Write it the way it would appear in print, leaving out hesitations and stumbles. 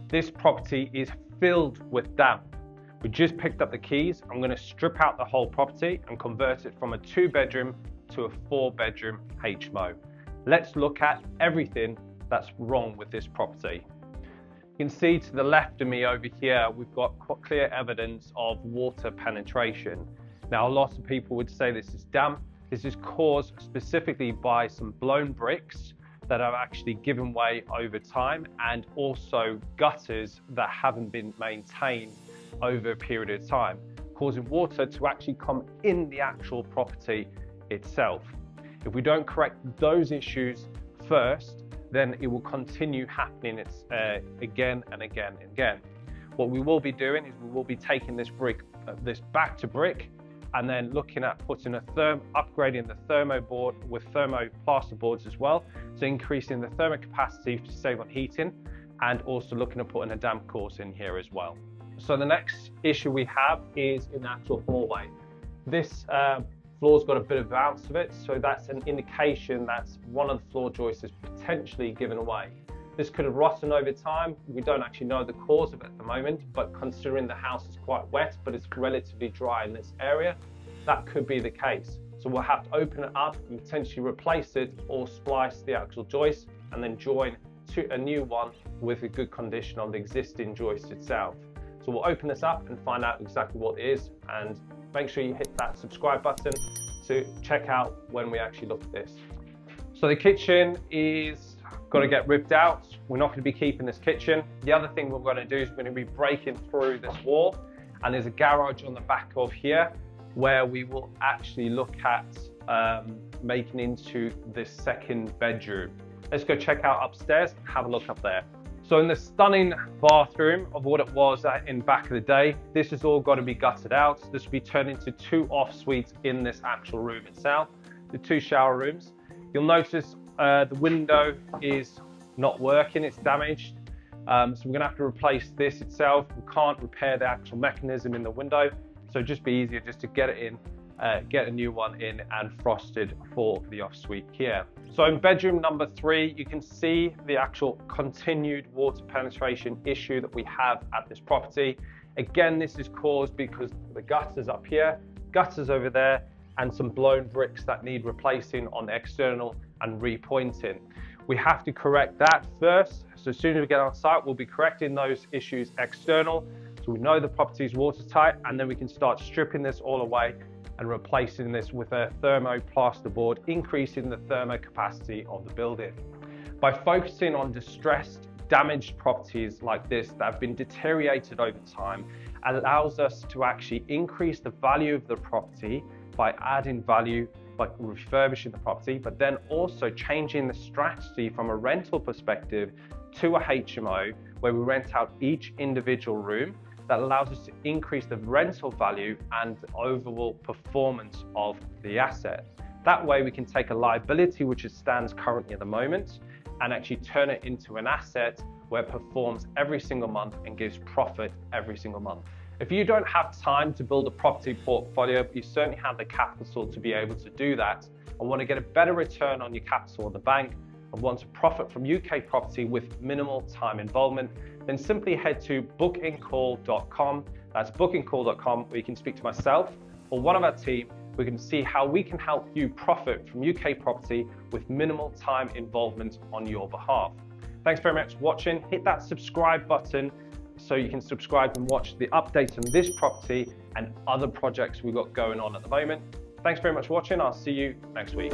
This property is filled with damp. We just picked up the keys. I'm going to strip out the whole property and convert it from a 2-bedroom to a 4-bedroom HMO. Let's look at everything that's wrong with this property. You can see to the left of me over here, we've got clear evidence of water penetration. Now, a lot of people would say this is damp. This is caused specifically by some blown bricks that have actually given way over time, and also gutters that haven't been maintained over a period of time, causing water to actually come in the actual property itself. If we don't correct those issues first, then it will continue happening again and again and again. What we will be doing is we will be taking this back to brick, and then looking at putting upgrading the thermo board with thermo plaster boards as well, so increasing the thermo capacity to save on heating, and also looking at putting a damp course in here as well. So the next issue we have is in the actual hallway. This floor's got a bit of bounce to it, so that's an indication that one of the floor joists is potentially given away. This could have rotten over time. We don't actually know the cause of it at the moment, but considering the house is quite wet, but it's relatively dry in this area, that could be the case. So we'll have to open it up and potentially replace it, or splice the actual joist and then join to a new one with a good condition on the existing joist itself. So we'll open this up and find out exactly what it is, and make sure you hit that subscribe button to check out when we actually look at this. So the kitchen is got to get ripped out. We're not going to be keeping this kitchen. The other thing we're going to do is we're going to be breaking through this wall, and there's a garage on the back of here where we will actually look at making into this 2nd bedroom. Let's go check out upstairs and have a look up there. So in the stunning bathroom of what it was in back of the day, this has all got to be gutted out. This will be turned into 2 off suites in this actual room itself, the 2 shower rooms. You'll notice the window is not working, it's damaged. So we're gonna have to replace this itself. We can't repair the actual mechanism in the window, so it'd just be easier just to get it in, get a new one in and frosted for the off suite here. So in bedroom number 3, you can see the actual continued water penetration issue that we have at this property. Again, this is caused because the gutters up here, gutters over there, and some blown bricks that need replacing on the external and repointing. We have to correct that first. So as soon as we get on site, we'll be correcting those issues external, so we know the property is watertight, and then we can start stripping this all away and replacing this with a thermo plasterboard, increasing the thermo capacity of the building. By focusing on distressed, damaged properties like this that have been deteriorated over time, allows us to actually increase the value of the property by adding value, by refurbishing the property, but then also changing the strategy from a rental perspective to a HMO, where we rent out each individual room. That allows us to increase the rental value and overall performance of the asset. That way we can take a liability which stands currently at the moment and actually turn it into an asset where it performs every single month and gives profit every single month. If you don't have time to build a property portfolio, but you certainly have the capital to be able to do that, and want to get a better return on your capital in the bank, and want to profit from UK property with minimal time involvement, then simply head to bookingcall.com. That's bookingcall.com, where you can speak to myself or one of our team. We can see how we can help you profit from UK property with minimal time involvement on your behalf. Thanks very much for watching. Hit that subscribe button so you can subscribe and watch the updates on this property and other projects we've got going on at the moment. Thanks very much for watching. I'll see you next week.